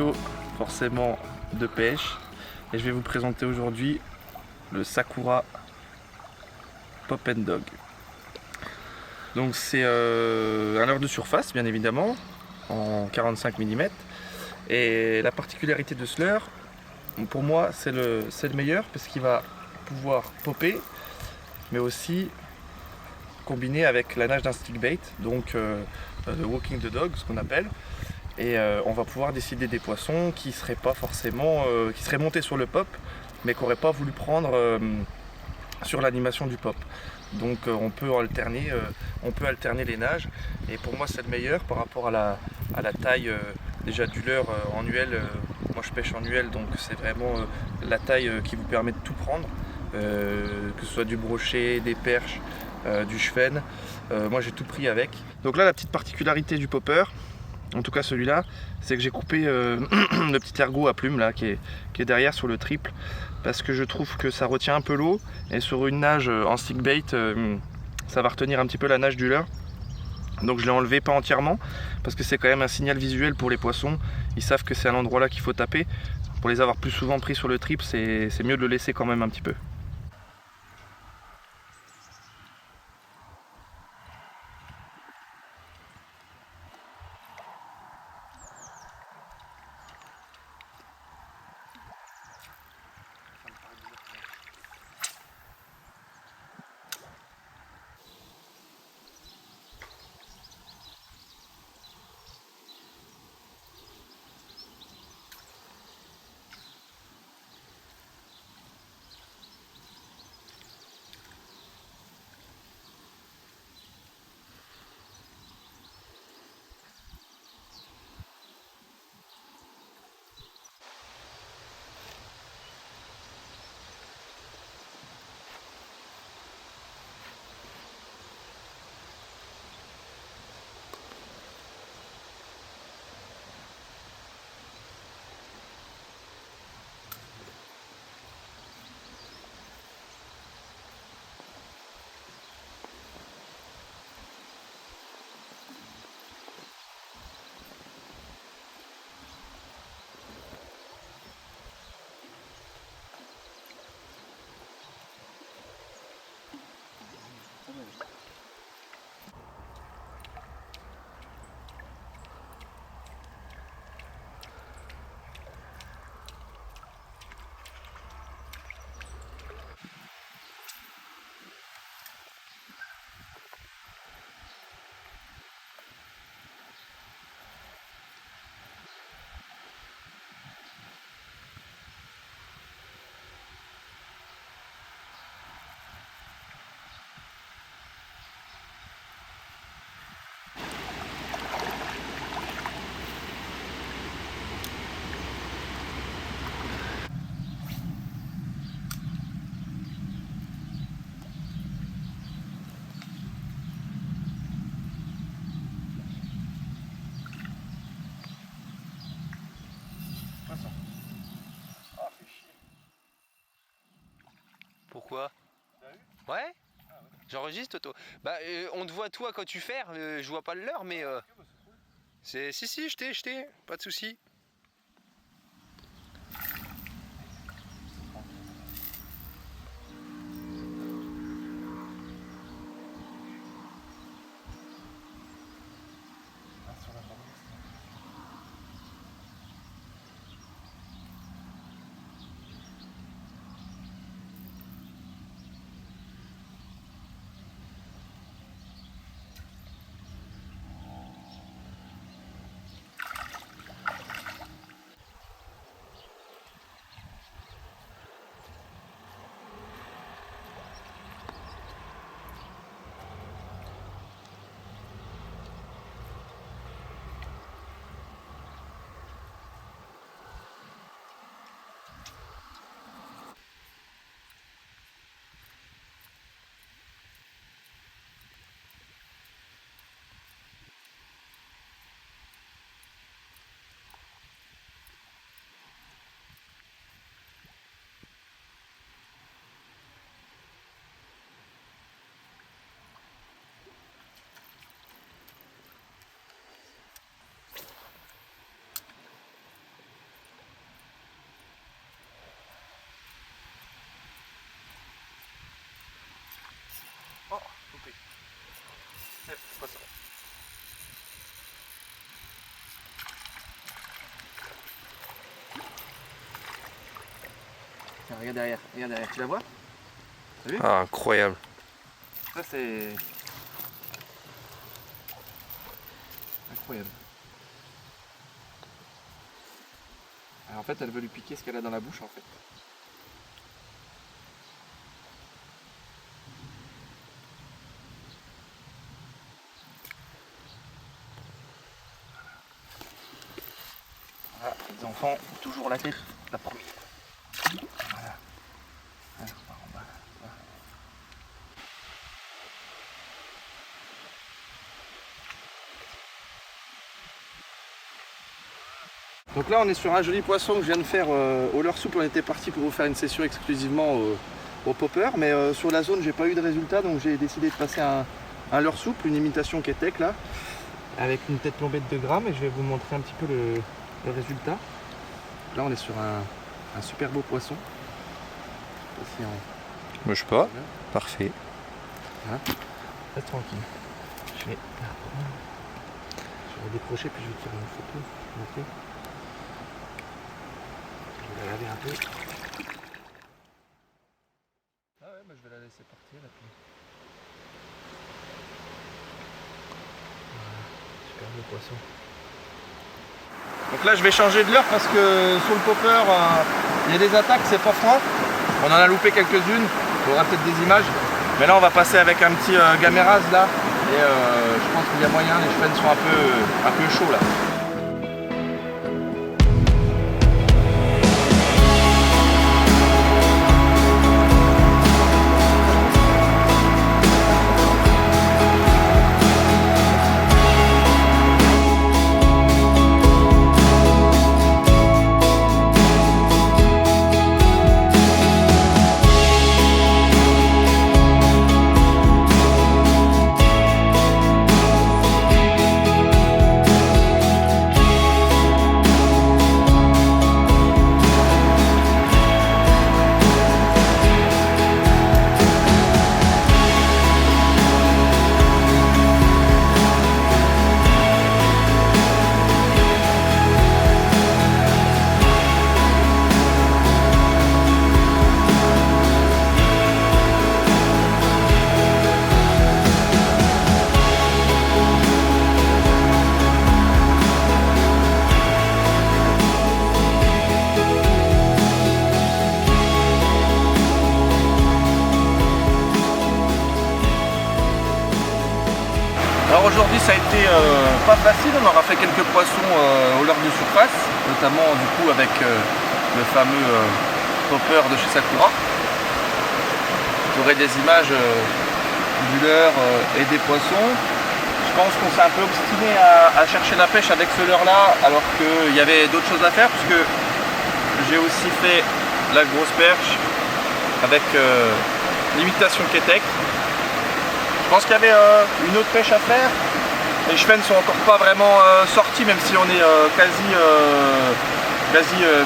vidéo forcément de pêche et je vais vous présenter aujourd'hui le Sakura Pop and Dog. Donc c'est un leurre de surface bien évidemment en 45 mm et la particularité de ce leurre pour moi c'est le meilleur parce qu'il va pouvoir popper mais aussi combiner avec la nage d'un stickbait, donc de walking the dog, ce qu'on appelle. Et on va pouvoir décider des poissons qui seraient pas forcément, qui seraient montés sur le pop, mais qui n'auraient pas voulu prendre sur l'animation du pop. Donc on peut alterner les nages. Et pour moi c'est le meilleur par rapport à la taille déjà du leurre en UL. Moi je pêche en UL, donc c'est vraiment la taille qui vous permet de tout prendre, que ce soit du brochet, des perches, du chevenne. Moi j'ai tout pris avec. Donc là la petite particularité du popper, en tout cas celui-là, c'est que j'ai coupé le petit ergot à plumes là qui est derrière sur le triple, parce que je trouve que ça retient un peu l'eau et sur une nage en stickbait ça va retenir un petit peu la nage du leurre. Donc je l'ai enlevé pas entièrement parce que c'est quand même un signal visuel pour les poissons. Ils savent que c'est à l'endroit là qu'il faut taper. Pour les avoir plus souvent pris sur le triple, c'est mieux de le laisser quand même un petit peu. Pourquoi? Ouais? J'enregistre toi. Bah on te voit toi quand tu fais, je vois pas le leur mais c'est. Si je t'ai, pas de soucis. regarde derrière, tu la vois? T'as vu? Ah, incroyable. Ça c'est... incroyable. Alors, en fait elle veut lui piquer ce qu'elle a dans la bouche en fait. Voilà, les enfants, toujours la tête, la première. Voilà. Alors, par en bas. Voilà. Donc là on est sur un joli poisson que je viens de faire au leurre souple. On était parti pour vous faire une session exclusivement au popper, mais sur la zone j'ai pas eu de résultat, donc j'ai décidé de passer un leurre souple, une imitation Ketek là, avec une tête plombée de 2 grammes, et je vais vous montrer un petit peu le résultat. Là on est sur un super beau poisson. Aussi en... Bouge pas, parfait. Voilà. Reste tranquille. Je vais décrocher puis je vais tirer une photo. Okay. Je vais la laver un peu. Ah ouais, bah je vais la laisser partir là puis. Voilà, super beau poisson. Donc là je vais changer de leurre parce que sur le popper il y a des attaques, c'est pas franc. On en a loupé quelques-unes, il y aura peut-être des images. Mais là on va passer avec un petit gaméraz là. Et je pense qu'il y a moyen, les cheveux sont un peu chauds là. Alors aujourd'hui ça a été pas facile, on aura fait quelques poissons au leurre de surface, notamment du coup avec le fameux popper de chez Sakura. Vous aurez des images du leurre et des poissons. Je pense qu'on s'est un peu obstiné à chercher la pêche avec ce leurre là, alors qu'il y avait d'autres choses à faire, puisque j'ai aussi fait la grosse perche avec l'imitation Ketek. Je pense qu'il y avait une autre pêche à faire. Les cheveux ne sont encore pas vraiment sortis, même si on est quasi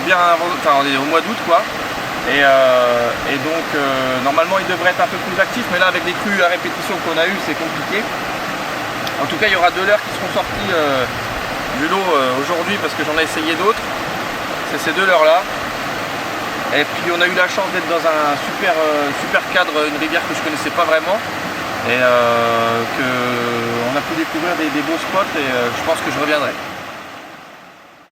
bien avant, enfin on est au mois d'août quoi. Et donc normalement il devrait être un peu plus actif, mais là avec les crues à répétition qu'on a eu, c'est compliqué. En tout cas il y aura 2 leurres qui seront sortis du lot aujourd'hui parce que j'en ai essayé d'autres. C'est ces 2 leurres là. Et puis on a eu la chance d'être dans un super cadre, une rivière que je connaissais pas vraiment. Et qu'on a pu découvrir des beaux spots, et je pense que je reviendrai.